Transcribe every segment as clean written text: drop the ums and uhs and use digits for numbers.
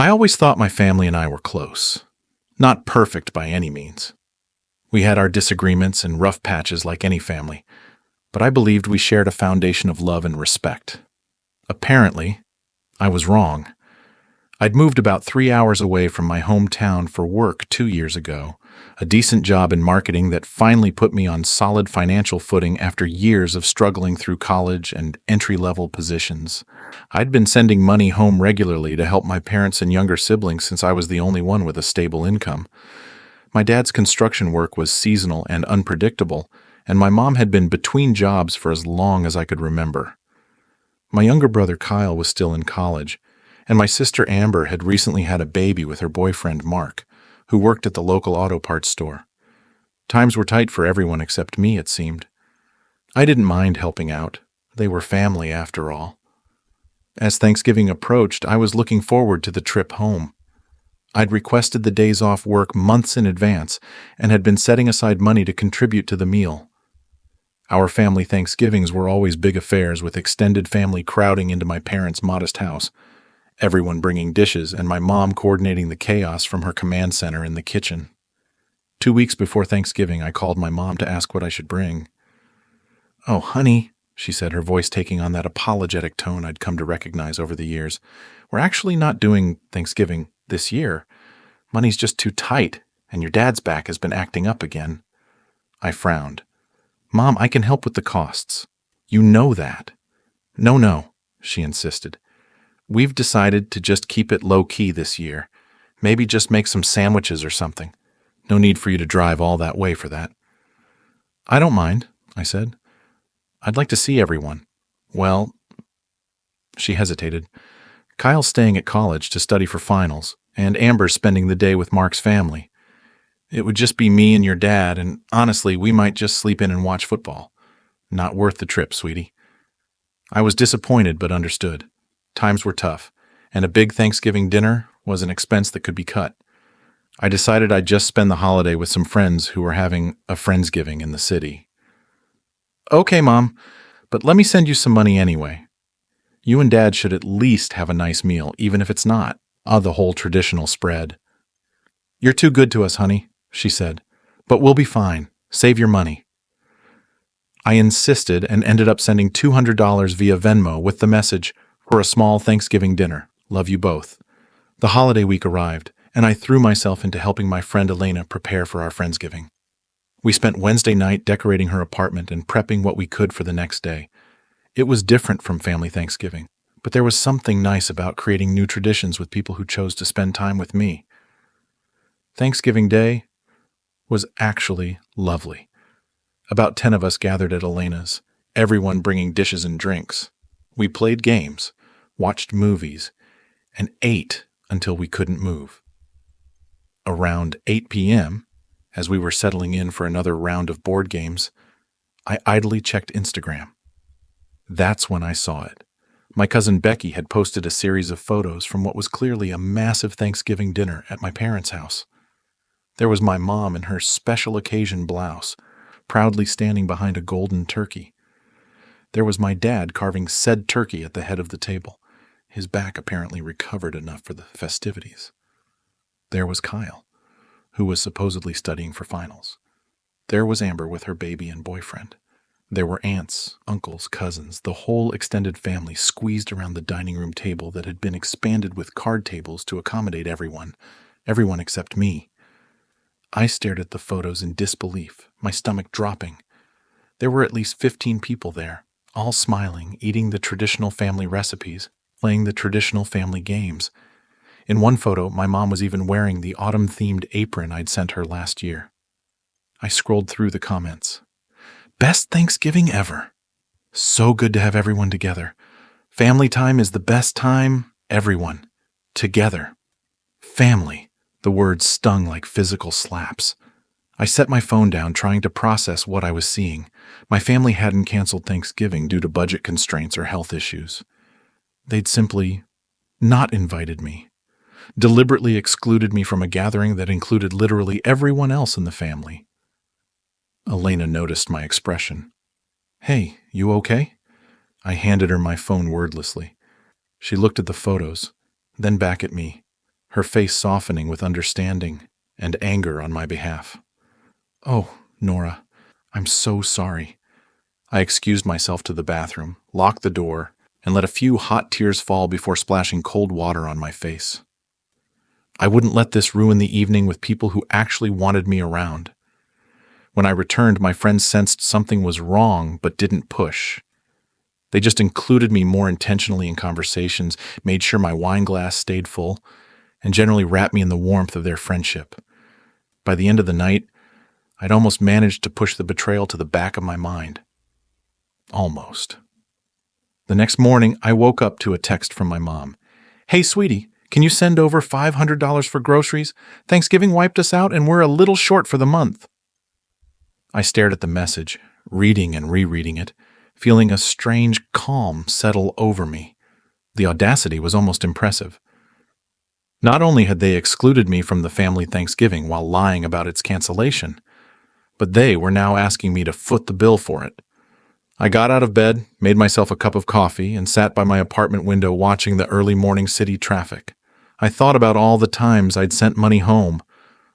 I always thought my family and I were close. Not perfect by any means. We had our disagreements and rough patches like any family, but I believed we shared a foundation of love and respect. Apparently, I was wrong. I'd moved about 3 hours away from my hometown for work 2 years ago, a decent job in marketing that finally put me on solid financial footing after years of struggling through college and entry-level positions. I'd been sending money home regularly to help my parents and younger siblings since I was the only one with a stable income. My dad's construction work was seasonal and unpredictable, and my mom had been between jobs for as long as I could remember. My younger brother Kyle was still in college, and my sister Amber had recently had a baby with her boyfriend Mark, who worked at the local auto parts store. Times were tight for everyone except me, it seemed. I didn't mind helping out. They were family, after all. As Thanksgiving approached, I was looking forward to the trip home. I'd requested the days off work months in advance and had been setting aside money to contribute to the meal. Our family Thanksgivings were always big affairs, with extended family crowding into my parents' modest house, everyone bringing dishes and my mom coordinating the chaos from her command center in the kitchen. 2 weeks before Thanksgiving, I called my mom to ask what I should bring. "Oh, honey," she said, her voice taking on that apologetic tone I'd come to recognize over the years, "we're actually not doing Thanksgiving this year. Money's just too tight, and your dad's back has been acting up again." I frowned. "Mom, I can help with the costs. You know that." No, she insisted. "We've decided to just keep it low-key this year. Maybe just make some sandwiches or something. No need for you to drive all that way for that." "I don't mind," I said. "I'd like to see everyone." "Well," she hesitated. "Kyle's staying at college to study for finals, and Amber's spending the day with Mark's family. It would just be me and your dad, and honestly, we might just sleep in and watch football. Not worth the trip, sweetie." I was disappointed but understood. Times were tough, and a big Thanksgiving dinner was an expense that could be cut. I decided I'd just spend the holiday with some friends who were having a Friendsgiving in the city. "Okay, Mom, but let me send you some money anyway. You and Dad should at least have a nice meal, even if it's not the whole traditional spread." "You're too good to us, honey," she said, "but we'll be fine. Save your money." I insisted and ended up sending $200 via Venmo with the message, "For a small Thanksgiving dinner. Love you both." The holiday week arrived, and I threw myself into helping my friend Elena prepare for our Friendsgiving. We spent Wednesday night decorating her apartment and prepping what we could for the next day. It was different from family Thanksgiving, but there was something nice about creating new traditions with people who chose to spend time with me. Thanksgiving Day was actually lovely. About 10 of us gathered at Elena's, everyone bringing dishes and drinks. We played games, watched movies, and ate until we couldn't move. Around 8 p.m., as we were settling in for another round of board games, I idly checked Instagram. That's when I saw it. My cousin Becky had posted a series of photos from what was clearly a massive Thanksgiving dinner at my parents' house. There was my mom in her special occasion blouse, proudly standing behind a golden turkey. There was my dad carving said turkey at the head of the table, his back apparently recovered enough for the festivities. There was Kyle, who was supposedly studying for finals. There was Amber with her baby and boyfriend. There were aunts, uncles, cousins, the whole extended family squeezed around the dining room table that had been expanded with card tables to accommodate everyone except me. I stared at the photos in disbelief, my stomach dropping. There were at least 15 people there, all smiling, eating the traditional family recipes, playing the traditional family games. In one photo, my mom was even wearing the autumn-themed apron I'd sent her last year. I scrolled through the comments. "Best Thanksgiving ever. So good to have everyone together. Family time is the best time. Everyone. Together. Family." The words stung like physical slaps. I set my phone down, trying to process what I was seeing. My family hadn't canceled Thanksgiving due to budget constraints or health issues. They'd simply not invited me, deliberately excluded me from a gathering that included literally everyone else in the family. Elena noticed my expression. "Hey, you okay?" I handed her my phone wordlessly. She looked at the photos, then back at me. her face softening with understanding and anger on my behalf. "Oh, Nora, I'm so sorry." I excused myself to the bathroom, locked the door, and let a few hot tears fall before splashing cold water on my face. I wouldn't let this ruin the evening with people who actually wanted me around. When I returned, my friends sensed something was wrong but didn't push. They just included me more intentionally in conversations, made sure my wine glass stayed full, and generally wrapped me in the warmth of their friendship. By the end of the night, I'd almost managed to push the betrayal to the back of my mind. Almost. The next morning, I woke up to a text from my mom. "Hey, sweetie, can you send over $500 for groceries? Thanksgiving wiped us out and we're a little short for the month." I stared at the message, reading and rereading it, feeling a strange calm settle over me. The audacity was almost impressive. Not only had they excluded me from the family Thanksgiving while lying about its cancellation, but they were now asking me to foot the bill for it. I got out of bed, made myself a cup of coffee, and sat by my apartment window watching the early morning city traffic. I thought about all the times I'd sent money home,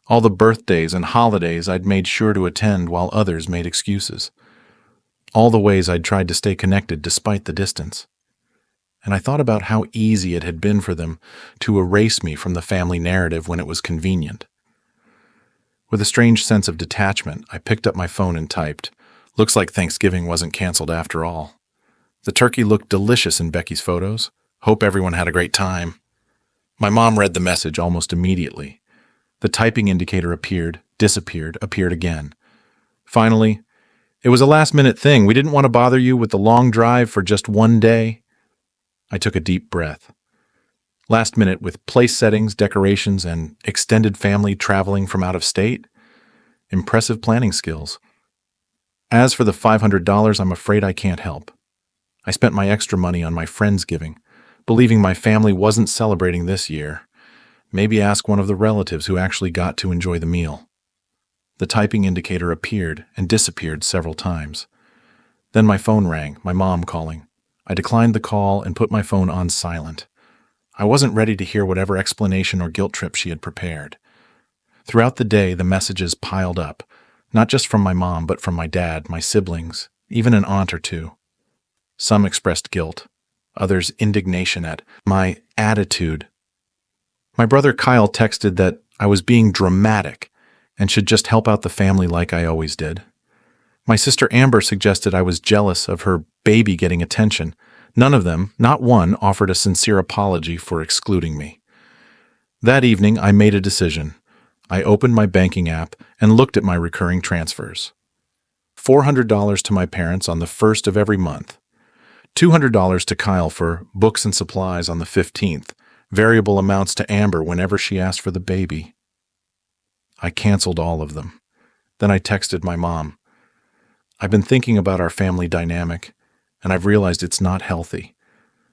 all the birthdays and holidays I'd made sure to attend while others made excuses, all the ways I'd tried to stay connected despite the distance. And I thought about how easy it had been for them to erase me from the family narrative when it was convenient. With a strange sense of detachment, I picked up my phone and typed, "Looks like Thanksgiving wasn't canceled after all. The turkey looked delicious in Becky's photos. Hope everyone had a great time." My mom read the message almost immediately. The typing indicator appeared, disappeared, appeared again. Finally, "It was a last-minute thing. We didn't want to bother you with the long drive for just one day." I took a deep breath. Last minute with place settings, decorations, and extended family traveling from out of state? Impressive planning skills. As for the $500, I'm afraid I can't help. I spent my extra money on my Friendsgiving, believing my family wasn't celebrating this year. Maybe ask one of the relatives who actually got to enjoy the meal. The typing indicator appeared and disappeared several times. Then my phone rang, my mom calling. I declined the call and put my phone on silent. I wasn't ready to hear whatever explanation or guilt trip she had prepared. Throughout the day, the messages piled up, not just from my mom, but from my dad, my siblings, even an aunt or two. Some expressed guilt, others indignation at my attitude. My brother Kyle texted that I was being dramatic and should just help out the family like I always did. My sister Amber suggested I was jealous of her baby getting attention. None of them, not one, offered a sincere apology for excluding me. That evening, I made a decision. I opened my banking app and looked at my recurring transfers. $400 to my parents on the 1st of every month. $200 to Kyle for books and supplies on the 15th. Variable amounts to Amber whenever she asked for the baby. I canceled all of them. Then I texted my mom. "I've been thinking about our family dynamic, and I've realized it's not healthy.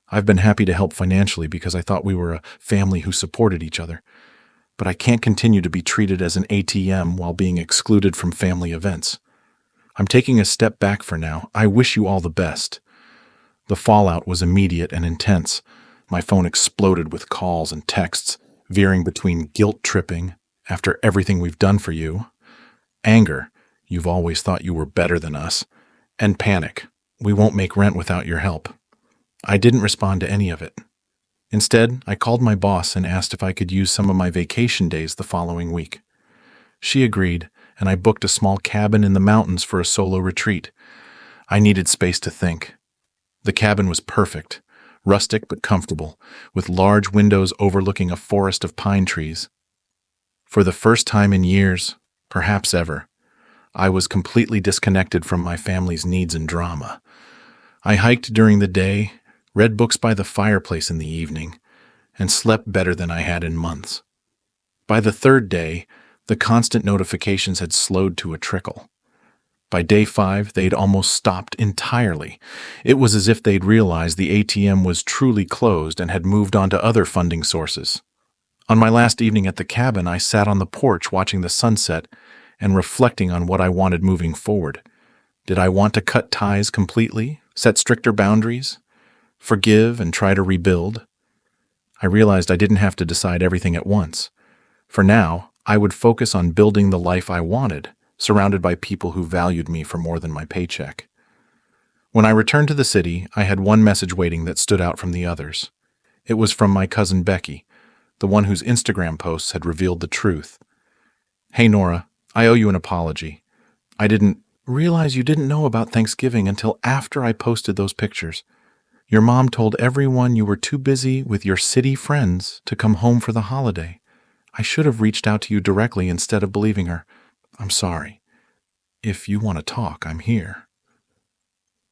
I've been happy to help financially because I thought we were a family who supported each other. But I can't continue to be treated as an ATM while being excluded from family events. I'm taking a step back for now. I wish you all the best." The fallout was immediate and intense. My phone exploded with calls and texts, veering between guilt tripping, "After everything we've done for you," anger, "You've always thought you were better than us," and panic, "We won't make rent without your help." I didn't respond to any of it. Instead, I called my boss and asked if I could use some of my vacation days the following week. She agreed, and I booked a small cabin in the mountains for a solo retreat. I needed space to think. The cabin was perfect, rustic but comfortable, with large windows overlooking a forest of pine trees. For the first time in years, perhaps ever, I was completely disconnected from my family's needs and drama. I hiked during the day, read books by the fireplace in the evening, and slept better than I had in months. By the third day, the constant notifications had slowed to a trickle. By day 5, they'd almost stopped entirely. It was as if they'd realized the ATM was truly closed and had moved on to other funding sources. On my last evening at the cabin, I sat on the porch watching the sunset and reflecting on what I wanted moving forward. Did I want to cut ties completely, set stricter boundaries, forgive and try to rebuild? I realized I didn't have to decide everything at once. For now, I would focus on building the life I wanted, surrounded by people who valued me for more than my paycheck. When I returned to the city, I had one message waiting that stood out from the others. It was from my cousin Becky, the one whose Instagram posts had revealed the truth. "Hey Nora, I owe you an apology. I didn't realize you didn't know about Thanksgiving until after I posted those pictures. Your mom told everyone you were too busy with your city friends to come home for the holiday. I should have reached out to you directly instead of believing her. I'm sorry. If you want to talk, I'm here."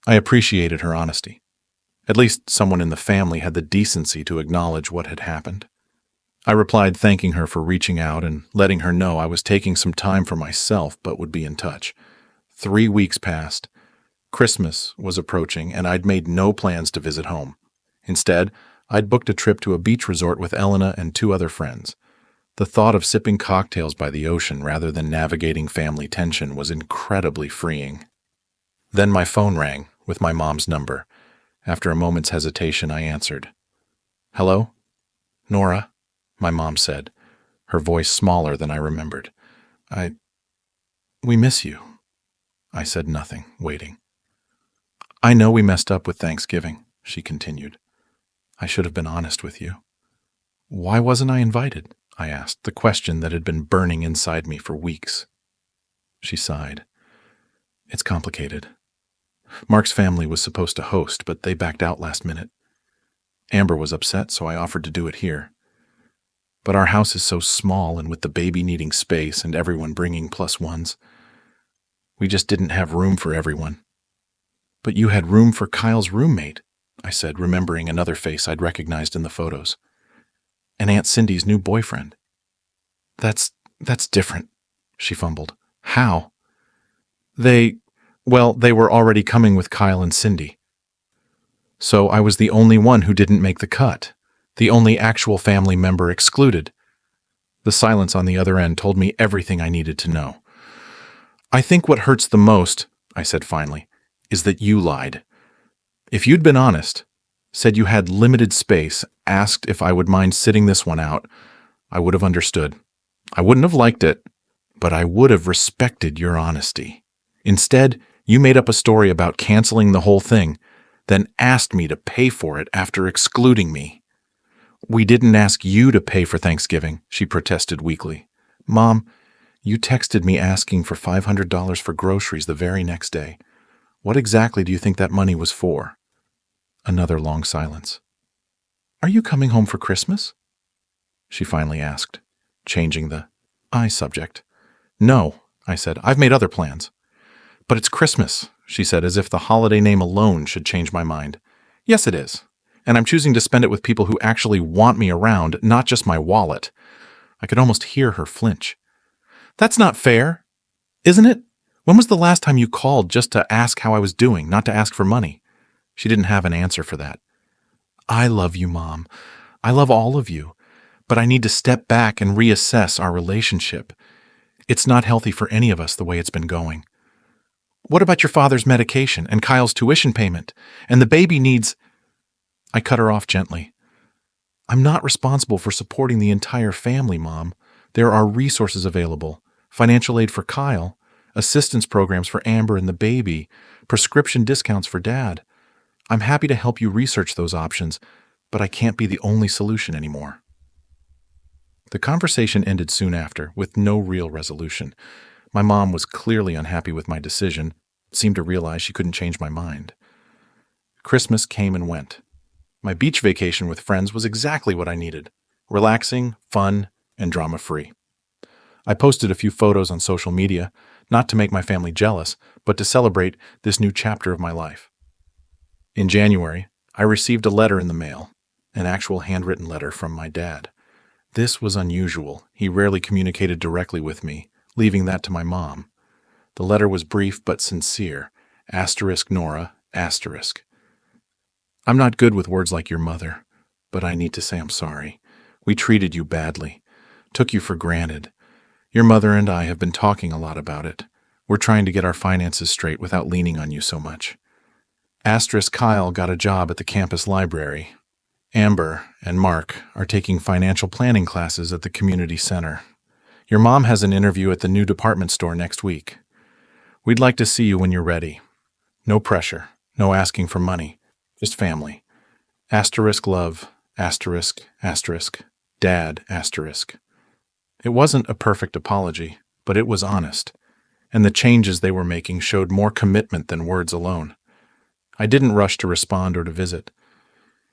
I appreciated her honesty. At least someone in the family had the decency to acknowledge what had happened. I replied thanking her for reaching out and letting her know I was taking some time for myself but would be in touch. 3 weeks passed. Christmas was approaching, and I'd made no plans to visit home. Instead, I'd booked a trip to a beach resort with Elena and 2 other friends. The thought of sipping cocktails by the ocean rather than navigating family tension was incredibly freeing. Then my phone rang with my mom's number. After a moment's hesitation, I answered. "Hello? Nora?" my mom said, her voice smaller than I remembered. We miss you." I said nothing, waiting. "I know we messed up with Thanksgiving," she continued. "I should have been honest with you." "Why wasn't I invited?" I asked, the question that had been burning inside me for weeks. She sighed. "It's complicated. Mark's family was supposed to host, but they backed out last minute. Amber was upset, so I offered to do it here. But our house is so small, and with the baby needing space and everyone bringing +1s, we just didn't have room for everyone." "But you had room for Kyle's roommate," I said, remembering another face I'd recognized in the photos. "And Aunt Cindy's new boyfriend." That's different," she fumbled. "How?" They were already coming with Kyle and Cindy. So I was the only one who didn't make the cut, the only actual family member excluded. The silence on the other end told me everything I needed to know. "I think what hurts the most," I said finally, "is that you lied. If you'd been honest, said you had limited space, asked if I would mind sitting this one out, I would have understood. I wouldn't have liked it, but I would have respected your honesty. Instead, you made up a story about canceling the whole thing, then asked me to pay for it after excluding me." "We didn't ask you to pay for Thanksgiving," she protested weakly. "Mom, you texted me asking for $500 for groceries the very next day. What exactly do you think that money was for?" Another long silence. "Are you coming home for Christmas?" she finally asked, changing the I subject. "No," I said. "I've made other plans." "But it's Christmas," she said, as if the holiday name alone should change my mind. "Yes, it is. And I'm choosing to spend it with people who actually want me around, not just my wallet." I could almost hear her flinch. "That's not fair, isn't it? When was the last time you called just to ask how I was doing, not to ask for money?" She didn't have an answer for that. "I love you, Mom. I love all of you. But I need to step back and reassess our relationship. It's not healthy for any of us the way it's been going. What about your father's medication and Kyle's tuition payment? And the baby needs—" I cut her off gently. "I'm not responsible for supporting the entire family, Mom. There are resources available. Financial aid for Kyle, assistance programs for Amber and the baby, prescription discounts for Dad. I'm happy to help you research those options, but I can't be the only solution anymore." The conversation ended soon after, with no real resolution. My mom was clearly unhappy with my decision, seemed to realize she couldn't change my mind. Christmas came and went. My beach vacation with friends was exactly what I needed. Relaxing, fun, and drama-free. I posted a few photos on social media, not to make my family jealous, but to celebrate this new chapter of my life. In January, I received a letter in the mail, an actual handwritten letter from my dad. This was unusual. He rarely communicated directly with me, leaving that to my mom. The letter was brief but sincere. Nora, "I'm not good with words like your mother, but I need to say I'm sorry. We treated you badly, took you for granted. Your mother and I have been talking a lot about it. We're trying to get our finances straight without leaning on you so much. Kyle got a job at the campus library. Amber and Mark are taking financial planning classes at the community center. Your mom has an interview at the new department store next week. We'd like to see you when you're ready. No pressure, no asking for money, just family. Asterisk love, asterisk, asterisk, dad, asterisk. It wasn't a perfect apology, but it was honest, and the changes they were making showed more commitment than words alone. I didn't rush to respond or to visit.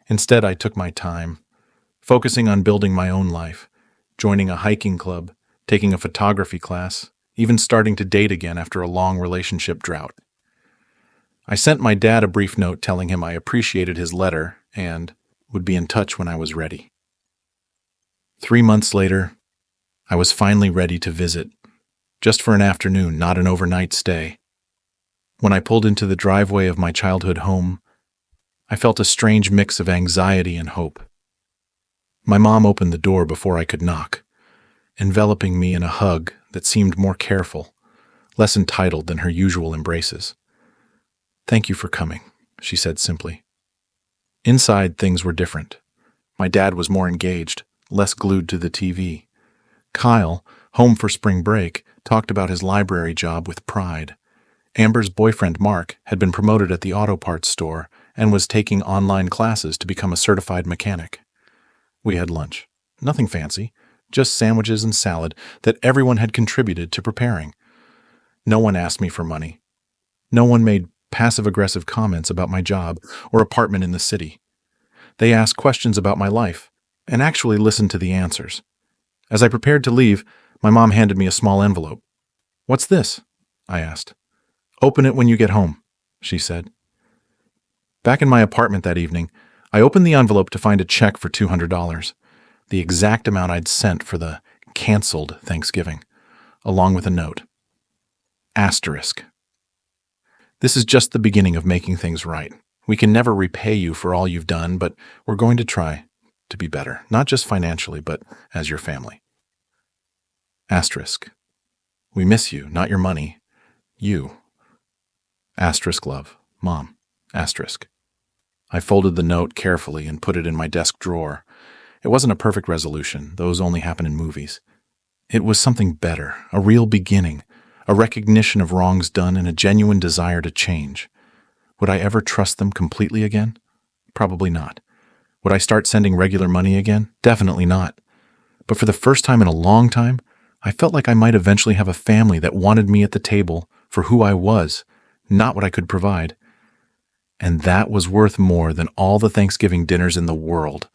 Instead, I took my time, focusing on building my own life, joining a hiking club, taking a photography class, even starting to date again after a long relationship drought. I sent my dad a brief note telling him I appreciated his letter and would be in touch when I was ready. 3 months later, I was finally ready to visit, just for an afternoon, not an overnight stay. When I pulled into the driveway of my childhood home, I felt a strange mix of anxiety and hope. My mom opened the door before I could knock, enveloping me in a hug that seemed more careful, less entitled than her usual embraces. "Thank you for coming," she said simply. Inside, things were different. My dad was more engaged, less glued to the TV. Kyle, home for spring break, talked about his library job with pride. Amber's boyfriend, Mark, had been promoted at the auto parts store and was taking online classes to become a certified mechanic. We had lunch. Nothing fancy, just sandwiches and salad that everyone had contributed to preparing. No one asked me for money. No one made passive-aggressive comments about my job or apartment in the city. They asked questions about my life and actually listened to the answers. As I prepared to leave, my mom handed me a small envelope. "What's this?" I asked. "Open it when you get home," she said. Back in my apartment that evening, I opened the envelope to find a check for $200, the exact amount I'd sent for the canceled Thanksgiving, along with a note. Asterisk. "This is just the beginning of making things right. We can never repay you for all you've done, but we're going to try to be better, not just financially, but as your family." Asterisk. "We miss you, not your money. You." Asterisk love. Mom. Asterisk. I folded the note carefully and put it in my desk drawer. It wasn't a perfect resolution. Those only happen in movies. It was something better, a real beginning, a recognition of wrongs done and a genuine desire to change. Would I ever trust them completely again? Probably not. Would I start sending regular money again? Definitely not. But for the first time in a long time, I felt like I might eventually have a family that wanted me at the table for who I was, not what I could provide. And that was worth more than all the Thanksgiving dinners in the world.